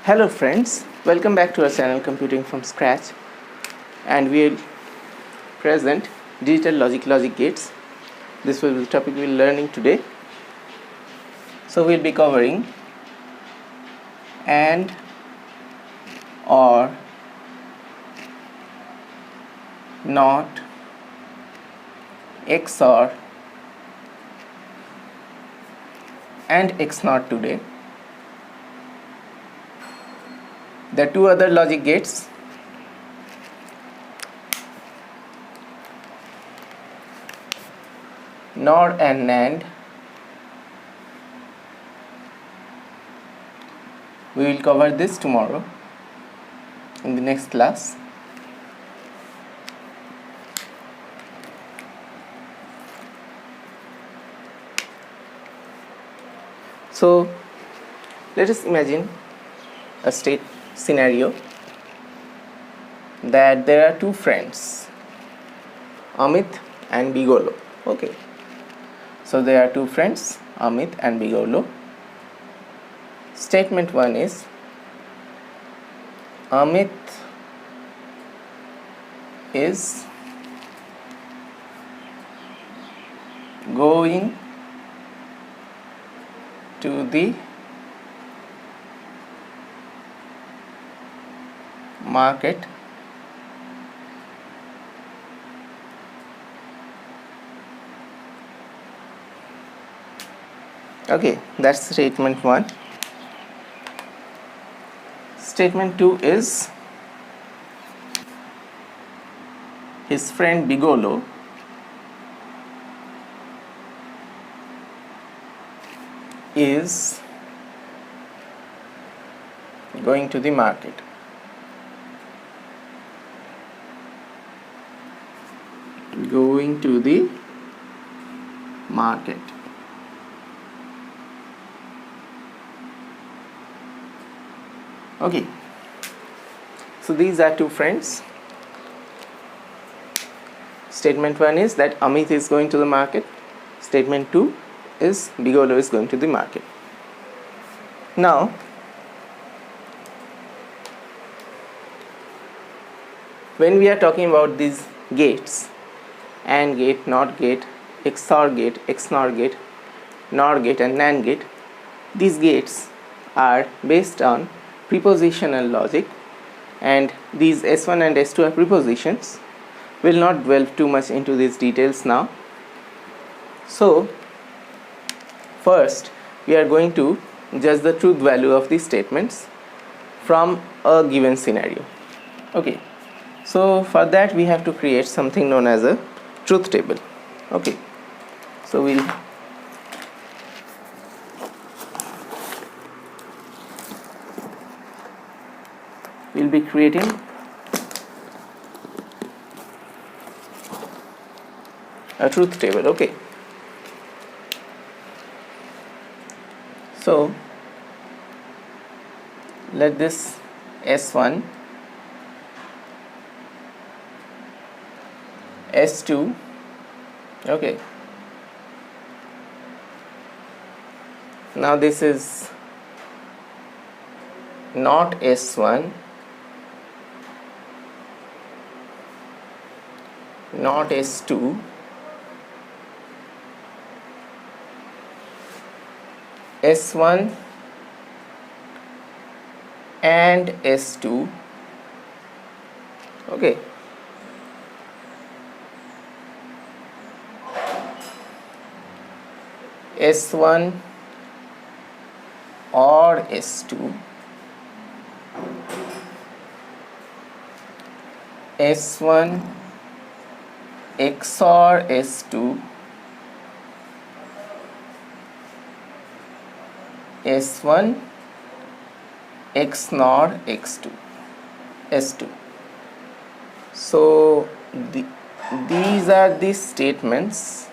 Hello friends, welcome back to our channel Computing from Scratch, and we will present digital logic gates. This will be the topic we will be learning today. So we will be covering AND, OR, NOT, XOR and XNOR today. The two other logic gates, NOR and NAND, we will cover this tomorrow in the next class. So let us imagine a state scenario that there are two friends, Amit and Bigolo. Okay, so there are two friends, Amit and Bigolo. Statement 1 is Amit is going to the market okay, that's statement 1. Statement 2 is his friend Bigolo is going to the market. Going to the market. Okay, so these are two friends. Statement 1 is that Amit is going to the market. Statement 2 is Bigolo is going to the market. Now, when we are talking about these gates, AND gate, NOT gate, XOR gate, XNOR gate, NOR gate and NAND gate, these gates are based on prepositional logic, and these S1 and S2 are prepositions. Will not delve too much into these details now. So first we are going to judge the truth value of these statements from a given scenario. Okay, so for that we have to create something known as a truth table. Okay, so we'll be creating a truth table. Okay, so let this S1, S2, okay, now this is not S1, not S2, S1 and S2, okay, S1 or S2, S1 XOR S2, S1 XNOR X2 S2. So these are the statements,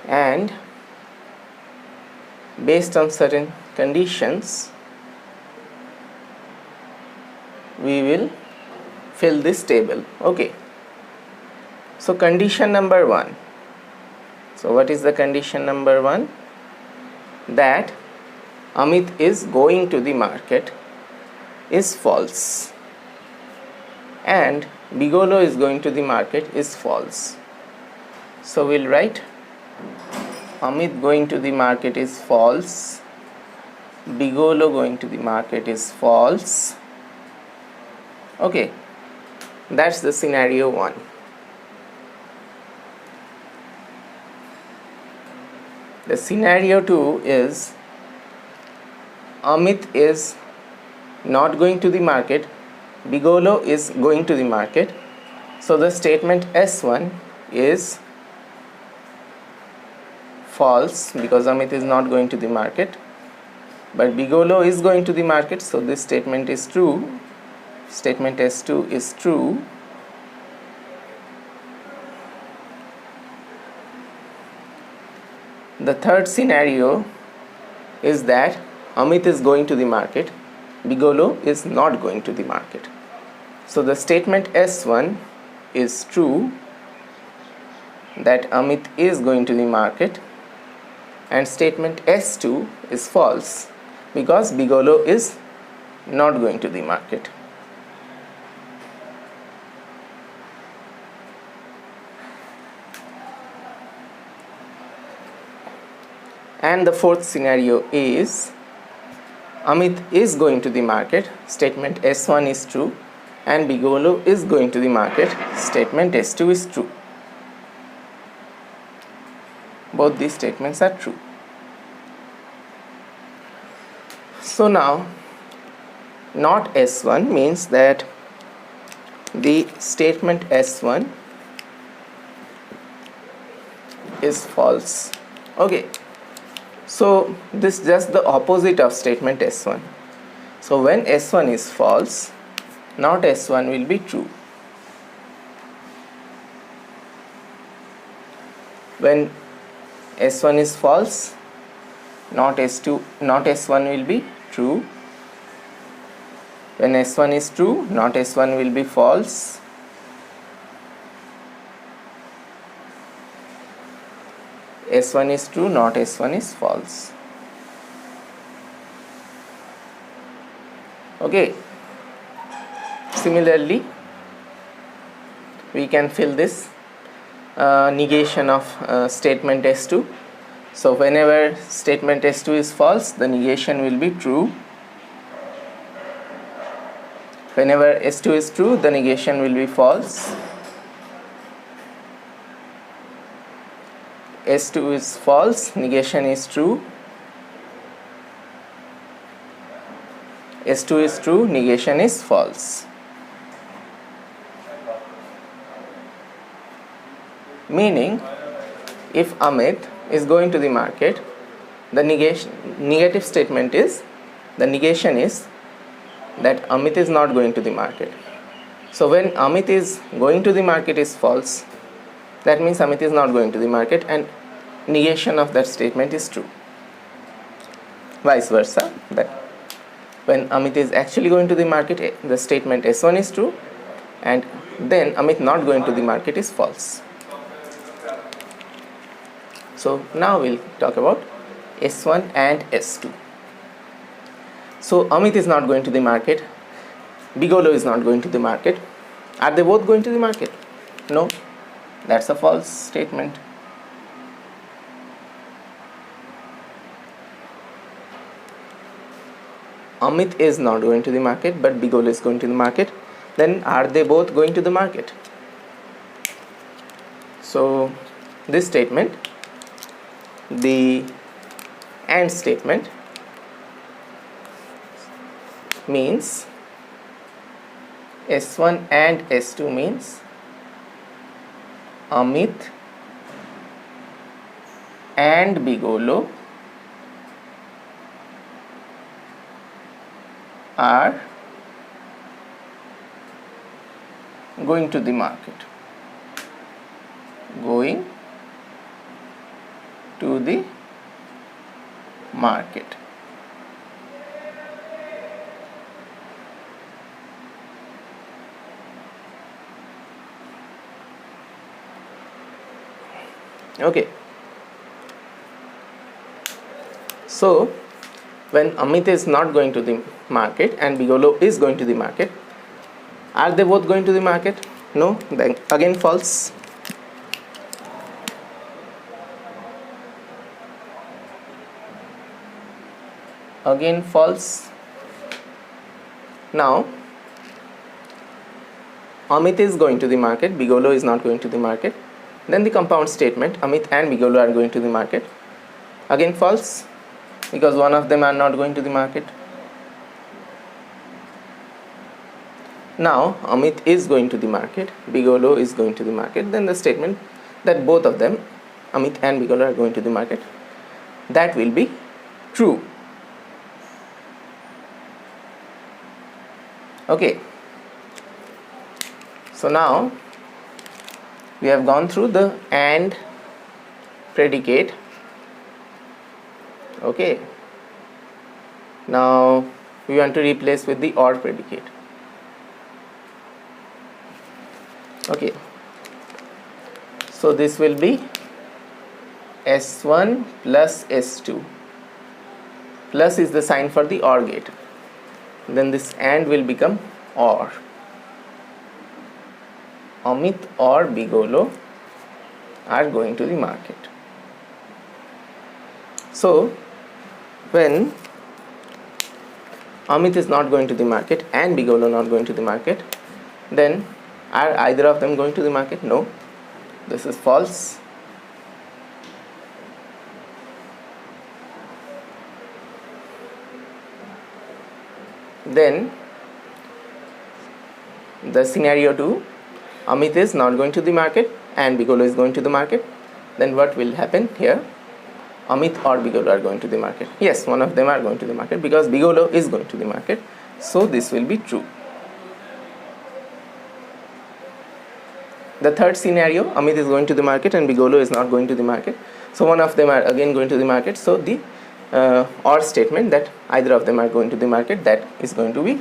and based on certain conditions we will fill this table. Okay, so condition number 1. So what is the condition number 1? That Amit is going to the market is false, and Bigolo is going to the market is false. So we'll write Amit going to the market is false, Bigolo going to the market is false. Okay, that's the scenario 1. The scenario 2 is Amit is not going to the market, Bigolo is going to the market. So the statement S1 is false because Amit is not going to the market, but Bigolo is going to the market, so this statement is true. Statement S2 is true. The third scenario is that Amit is going to the market, Bigolo is not going to the market. So the statement S1 is true, that Amit is going to the market, and statement S2 is false because Bigolo is not going to the market. And the fourth scenario is Amit is going to the market, statement S1 is true, and Bigolo is going to the market, statement S2 is true. Both these statements are true. So now not S1 means that the statement S1 is false. Okay, so this is just the opposite of statement S1. So when S1 is false, not S1 will be true. When S1 is false, not S1 will be true. When S1 is true, not S1 will be false. S1 is true, not S1 is false. Okay. Similarly, we can fill this negation of statement S2. So whenever statement S2 is false, the negation will be true. Whenever S2 is true, the negation will be false. S2 is false, negation is true. S2 is true, negation is false. Meaning, if Amit is going to the market, the negative statement is, the negation is that Amit is not going to the market. So when Amit is going to the market is false, that means Amit is not going to the market, and negation of that statement is true. Vice versa, that when Amit is actually going to the market, the statement S1 is true, and then Amit not going to the market is false. So now we'll talk about S1 and S2. So Amit is not going to the market, Bigolo is not going to the market. Are they both going to the market? No, that's a false statement. Amit is not going to the market, but Bigolo is going to the market. Then are they both going to the market? So this statement, the AND statement, means S1 and S2 means Amit and Bigolo are going to the market. Going to the market. Okay. So when Amit is not going to the market and Bigolo is going to the market, are they both going to the market? No, then again false. Again false. Now Amit is going to the market, Bigolo is not going to the market. Then the compound statement, Amit and Bigolo are going to the market. Again false, because one of them are not going to the market. Now Amit is going to the market, Bigolo is going to the market. Then the statement that both of them, Amit and Bigolo, are going to the market, that will be true. Okay. So now we have gone through the AND predicate. Okay. Now we want to replace with the OR predicate. Okay. So this will be S1 plus S2. Plus is the sign for the OR gate. Then this AND will become OR. Amit or Bigolo are going to the market. So when Amit is not going to the market and Bigolo not going to the market, then are either of them going to the market? No, this is false. Then the scenario 2, Amit is not going to the market and Bigolo is going to the market. Then what will happen here? Amit or Bigolo are going to the market. Yes, one of them are going to the market because Bigolo is going to the market. So this will be true. The third scenario, Amit is going to the market and Bigolo is not going to the market. So one of them are again going to the market. So the OR statement that either of them are going to the market, that is going to be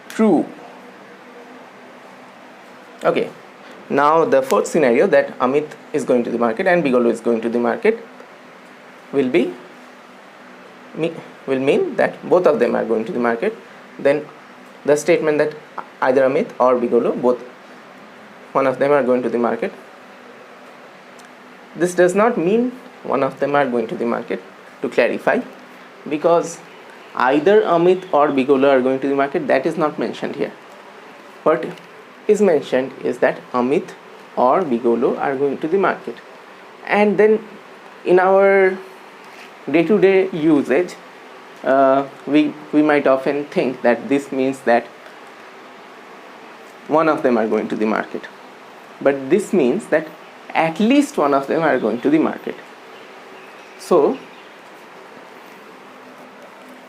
true. Okay. Now the fourth scenario, that Amit is going to the market and Bigolo is going to the market, will mean that both of them are going to the market. Then the statement that either Amit or Bigolo, one of them are going to the market. This does not mean one of them are going to the market, to clarify, because either Amit or Bigolo are going to the market, that is not mentioned here. What is mentioned is that Amit or Bigolo are going to the market. And then in our day-to-day usage, we might often think that this means that one of them are going to the market, but this means that at least one of them are going to the market. So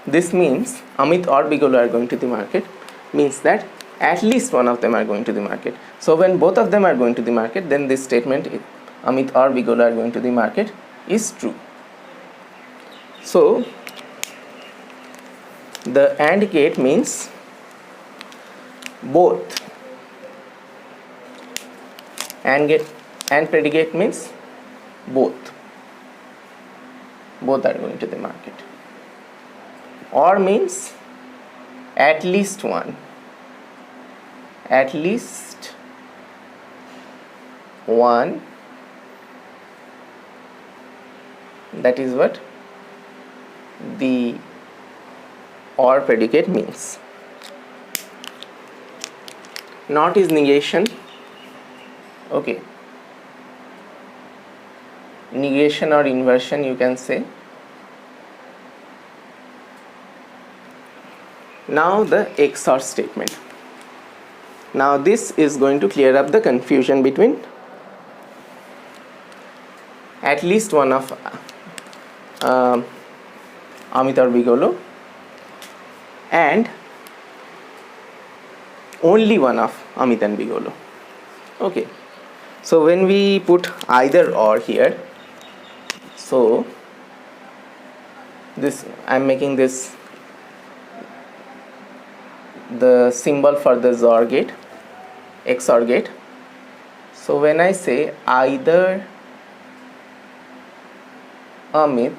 this means Amit or Bigolo are going to the market means that at least one of them are going to the market. So when both of them are going to the market, then this statement, Amit or Bigolo are going to the market, is true. So the AND gate means both. AND predicate means both. Both are going to the market. OR means at least one. At least one. That is what the OR predicate means. Not is negation. Okay. Negation or inversion, you can say. Now the XOR statement. Now this is going to clear up the confusion between at least one of Amit or Bigolo and only one of Amit and Bigolo. Okay. So when we put either or here, so this, I am making this the symbol for the XOR gate, XOR gate. So when I say either Amit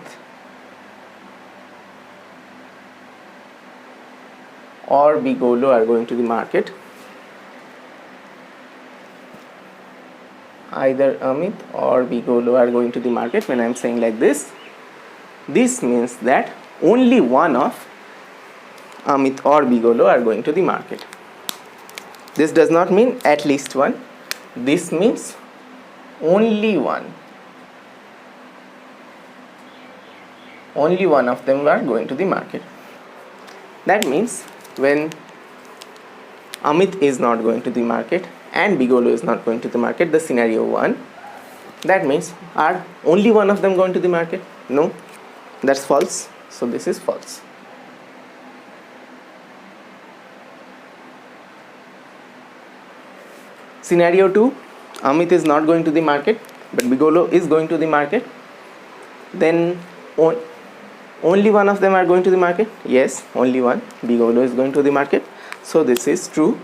or Bigolo are going to the market. Either Amit or Bigolo are going to the market. When I am saying like this means that only one of Amit or Bigolo are going to the market. This does not mean at least one. This means only one. Only one of them are going to the market. That means when Amit is not going to the market and Bigolo is not going to the market, the scenario 1, that means are only one of them going to the market? No, that's false. So this is false. Scenario 2, Amit is not going to the market but Bigolo is going to the market. Then only one of them are going to the market? Yes, only one. Bigolo is going to the market. So this is true.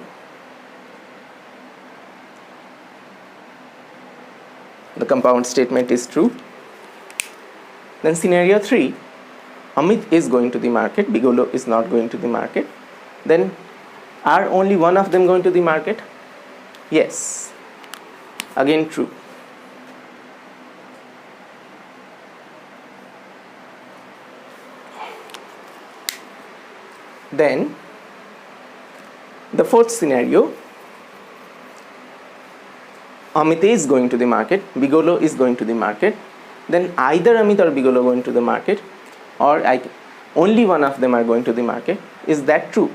The compound statement is true. Then scenario 3, Amit is going to the market, Bigolo is not going to the market. Then are only one of them going to the market? Yes. Again true. Then the fourth scenario, Amit is going to the market, Bigolo is going to the market. Then either Amit or Bigolo going to the market, or only one of them are going to the market. Is that true?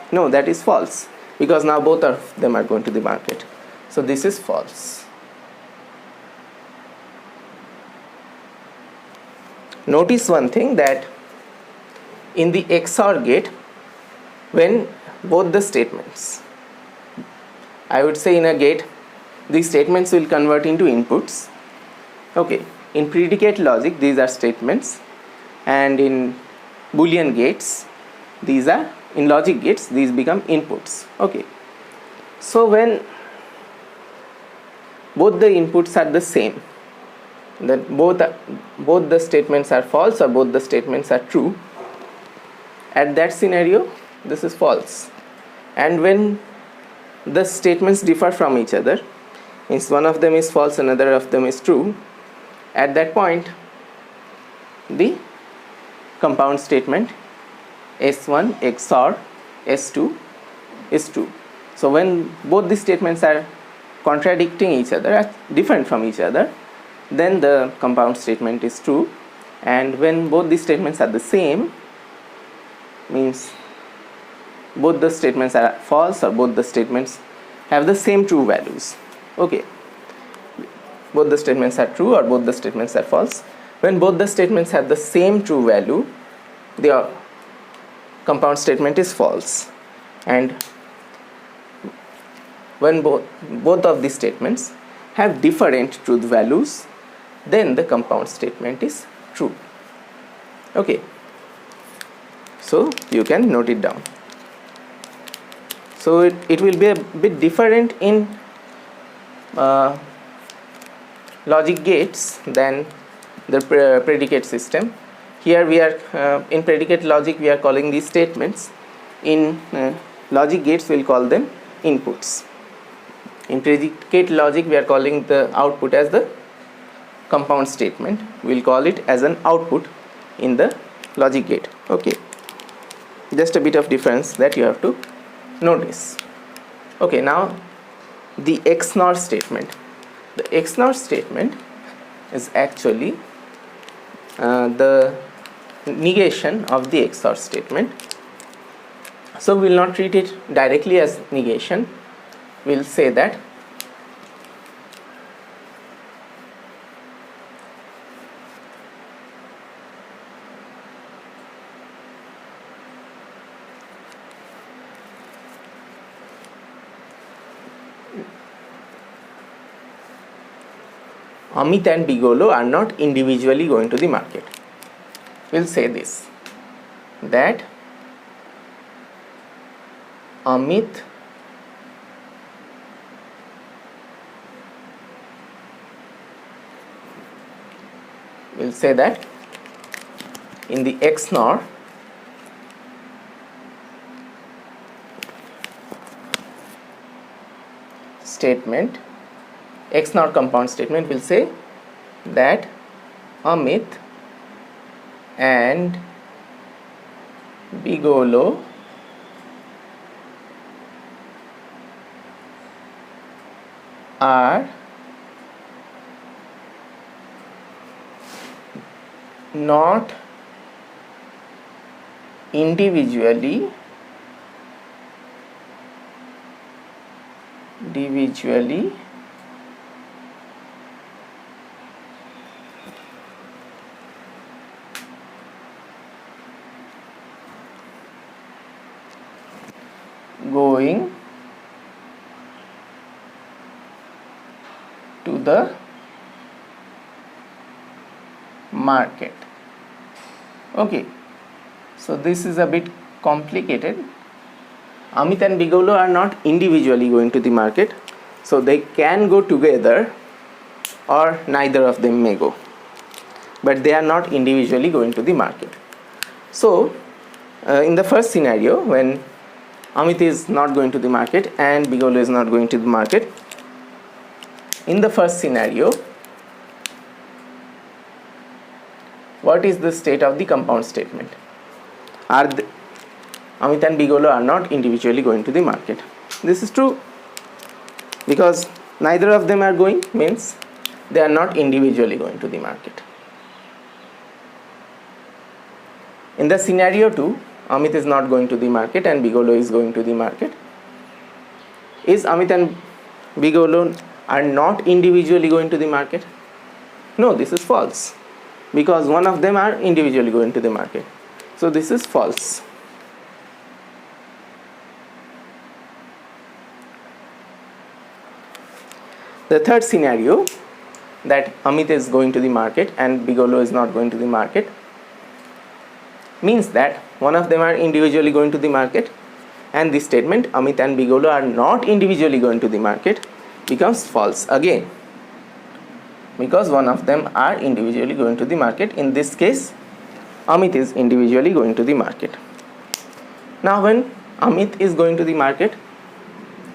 No, that is false, because now both of them are going to the market. So this is false. Notice one thing, that in the XOR gate, when both the statements, I would say in a gate, these statements will convert into inputs. Okay, in predicate logic these are statements, and in Boolean gates these are, in logic gates these become inputs. Okay, so when both the inputs are the same, that both the statements are false or both the statements are true, at that scenario this is false. And when the statements differ from each other, means one of them is false, another of them is true, at that point the compound statement S1 XOR S2 is true. So when both the statements are contradicting each other, are different from each other, then the compound statement is true. And when both the statements are the same, means both the statements are false or both the statements have the same true values. Okay, both the statements are true or both the statements are false. When both the statements have the same true value, the compound statement is false. And when both of these statements have different truth values, then the compound statement is true. Okay, so you can note it down. So it will be a bit different in logic gates than the predicate system. Here we are in predicate logic we are calling these statements. In logic gates we will call them inputs. In predicate logic we are calling the output as the compound statement. We will call it as an output in the logic gate. Okay, just a bit of difference that you have to notice. Okay, now the XNOR statement. The XNOR statement is actually the negation of the XOR statement. So we will not treat it directly as negation. We will say that Amit and Bigolo are not individually going to the market. We will say this, that Amit will say that in the XNOR statement, XNOR compound statement will say that Amit and Bigolo are not individually going to the market. Okay, so this is a bit complicated. Amit and Bigolo are not individually going to the market, so they can go together or neither of them may go, but they are not individually going to the market. So in the first scenario, when Amit is not going to the market and Bigolo is not going to the market, in the first scenario, what is the state of the compound statement? Amit and Bigolo are not individually going to the market. This is true because neither of them are going, means they are not individually going to the market. In the scenario 2, Amit is not going to the market and Bigolo is going to the market. Is Amit and Bigolo are not individually going to the market? No, this is false, because one of them are individually going to the market. So this is false. The third scenario, that Amit is going to the market and Bigolo is not going to the market, means that one of them are individually going to the market, and this statement, Amit and Bigolo are not individually going to the market, becomes false again, because one of them are individually going to the market. In this case, Amit is individually going to the market. Now when Amit is going to the market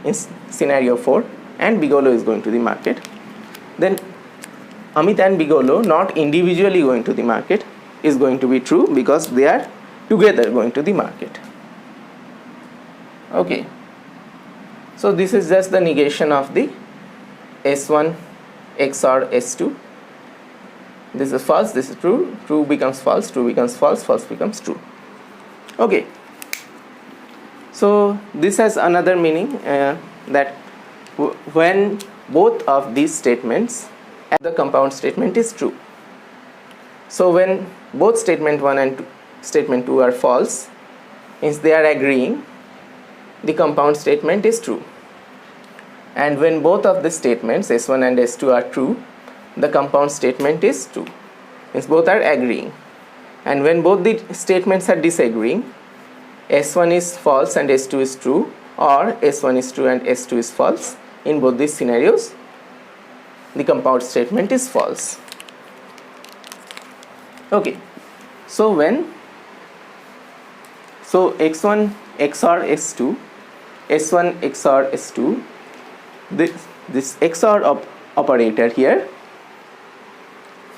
in scenario 4 and Bigolo is going to the market, then Amit and Bigolo not individually going to the market is going to be true, because they are together going to the market. Okay, so this is just the negation of the S1 XOR S2. This is false, this is true, true becomes false, true becomes false, false becomes true. Okay, so this has another meaning, that when both of these statements and the compound statement is true. So when both statement 1 and statement 2 are false, means they are agreeing, the compound statement is true. And when both of the statements S1 and S2 are true, the compound statement is true, means both are agreeing. And when both the statements are disagreeing, S1 is false and S2 is true, or S1 is true and S2 is false, in both these scenarios the compound statement is false. Okay, so X1 XOR S2, S1 XOR S2, this XOR operator here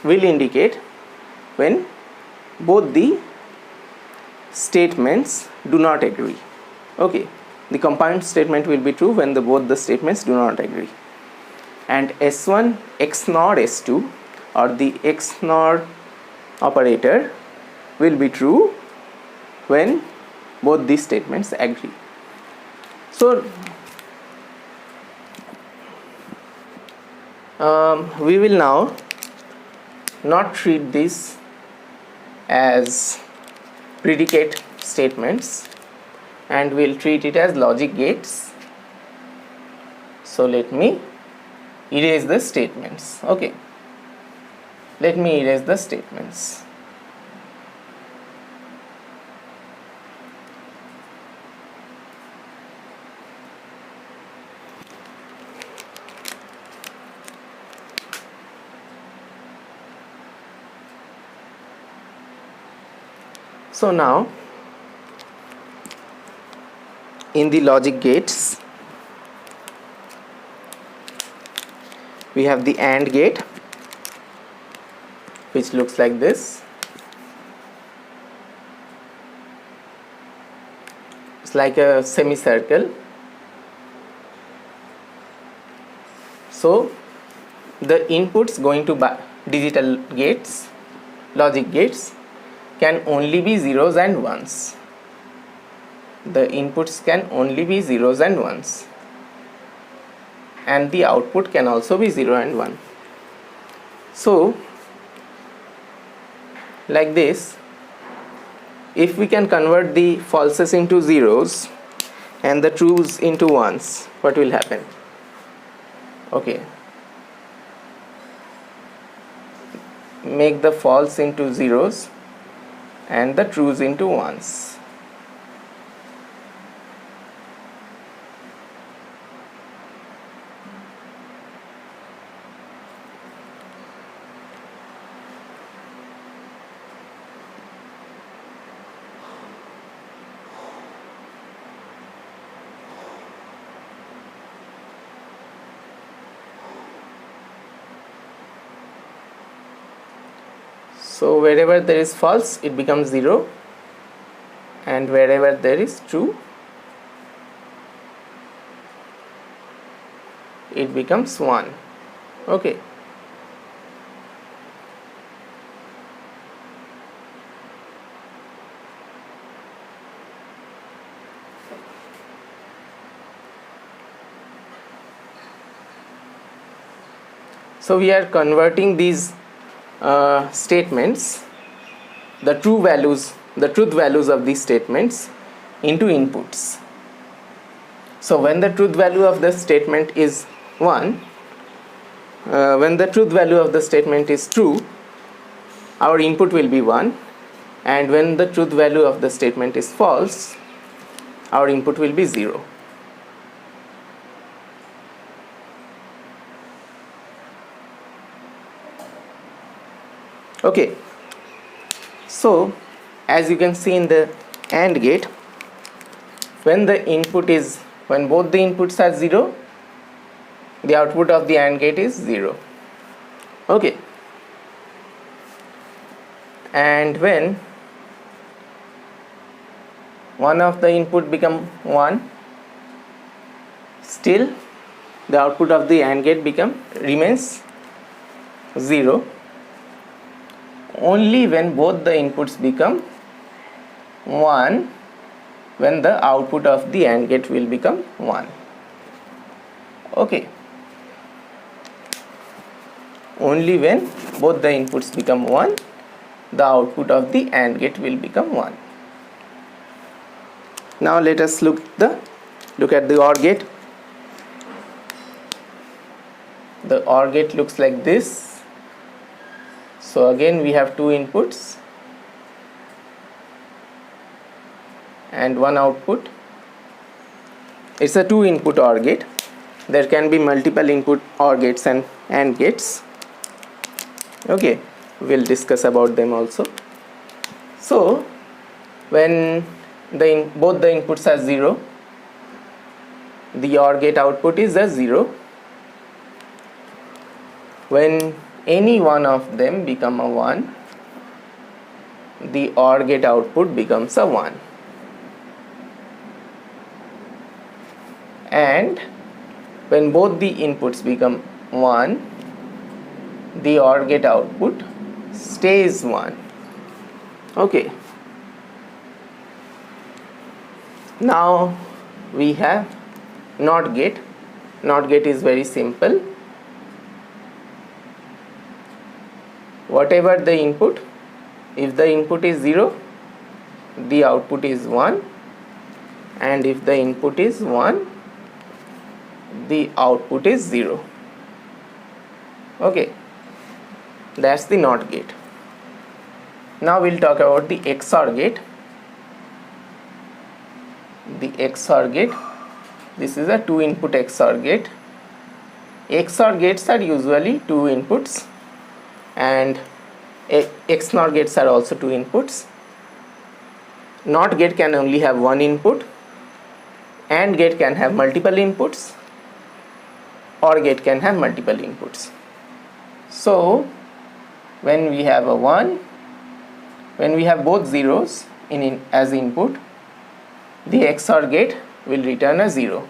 will indicate when both the statements do not agree. Okay, the compound statement will be true when both the statements do not agree. And S1 XNOR S2, or the XNOR operator, will be true when both these statements agree. So we will now not treat this as predicate statements, and we'll treat it as logic gates. So let me erase the statements. Okay, let me erase the statements. So now in the logic gates, we have the AND gate, which looks like this. It's like a semicircle. So the inputs going to digital gates, logic gates, can only be zeros and ones. The inputs can only be zeros and ones, and the output can also be 0 and 1. So like this, if we can convert the falses into zeros and the trues into ones, what will happen? Okay, make the false into zeros and the trues into ones. So wherever there is false, it becomes 0, and wherever there is true, it becomes 1. Okay. So we are converting these statements, the truth values of these statements, into inputs. So when the truth value of the statement is 1, when the truth value of the statement is true, our input will be 1, and when the truth value of the statement is false, our input will be 0. Okay, so as you can see in the AND gate, when both the inputs are 0, the output of the AND gate is 0. Okay, and when one of the input become 1, still the output of the AND gate remains 0. Only when both the inputs become 1, when the output of the AND gate will become 1. Okay. Only when both the inputs become 1, the output of the AND gate will become 1. Now let us look at the OR gate. The OR gate looks like this. So again we have two inputs and one output. It's a 2-input OR gate. There can be multiple input OR gates and AND gates. Okay, we'll discuss about them also. So when both the inputs are 0, the OR gate output is a 0. When any one of them become a 1, the OR gate output becomes a 1. And when both the inputs become 1, the OR gate output stays 1. Okay. Now we have NOT gate. NOT gate is very simple. Whatever the input, if the input is 0, the output is 1, and if the input is 1, the output is 0. Okay, that's the NOT gate. Now we'll talk about the XOR gate. The XOR gate, this is a 2-input XOR gate. XOR gates are usually 2 inputs, and XNOR gates are also 2 inputs. NOT gate can only have 1 input. AND gate can have multiple inputs. OR gate can have multiple inputs. So when we have a 1, when we have both zeros as input, the XOR gate will return a 0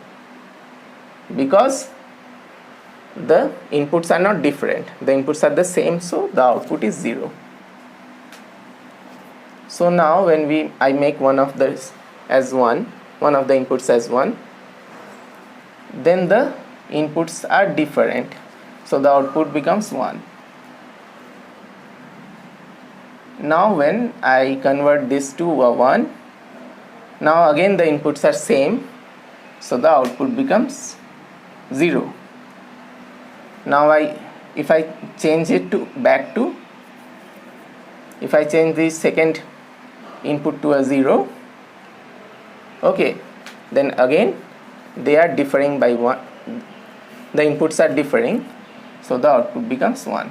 because the inputs are not different, the inputs are the same, so the output is 0. So now when I make one of this as 1, one of the inputs as 1, then the inputs are different, so the output becomes 1. Now when I convert this to a 1, now again the inputs are same, so the output becomes 0. Now if I change it to if I change the second input to a 0, okay, then again they are differing by 1, the inputs are differing, so the output becomes 1.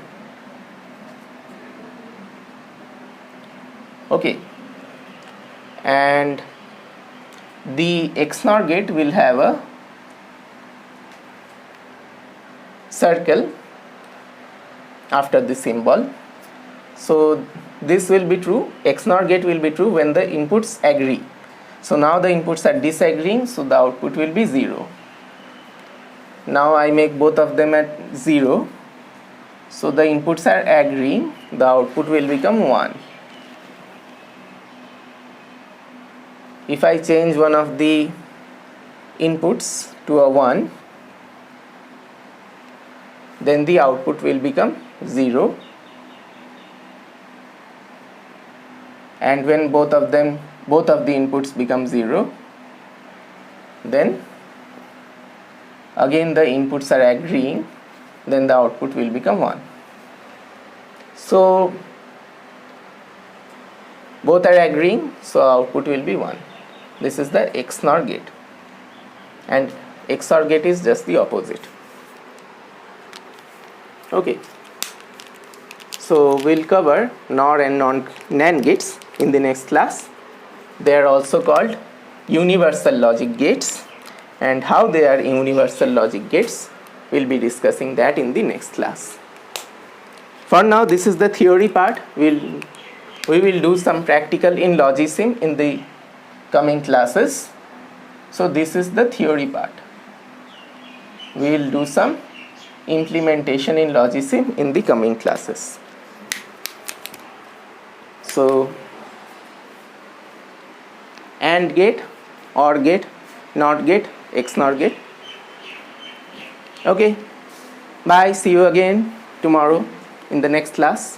Okay, and the XNOR gate will have a circle after the symbol. So this will be true, XNOR gate will be true when the inputs agree. So now the inputs are disagreeing, so the output will be 0. Now I make both of them at 0, so the inputs are agreeing, the output will become 1. If I change one of the inputs to a 1, then the output will become 0, and when both of the inputs become 0, then again the inputs are agreeing, then the output will become 1. So both are agreeing, so output will be 1. This is the XNOR gate, and XOR gate is just the opposite. Okay, so we'll cover NOR and NAND gates in the next class. They are also called universal logic gates, and how they are universal logic gates, we'll be discussing that in the next class. For now, this is the theory part. We will do some practical in Logisim in the coming classes. So this is the theory part. We will do some implementation in Logisim in the coming classes. So AND gate, OR gate, NOT gate, XNOR gate. Okay, bye, see you again tomorrow in the next class.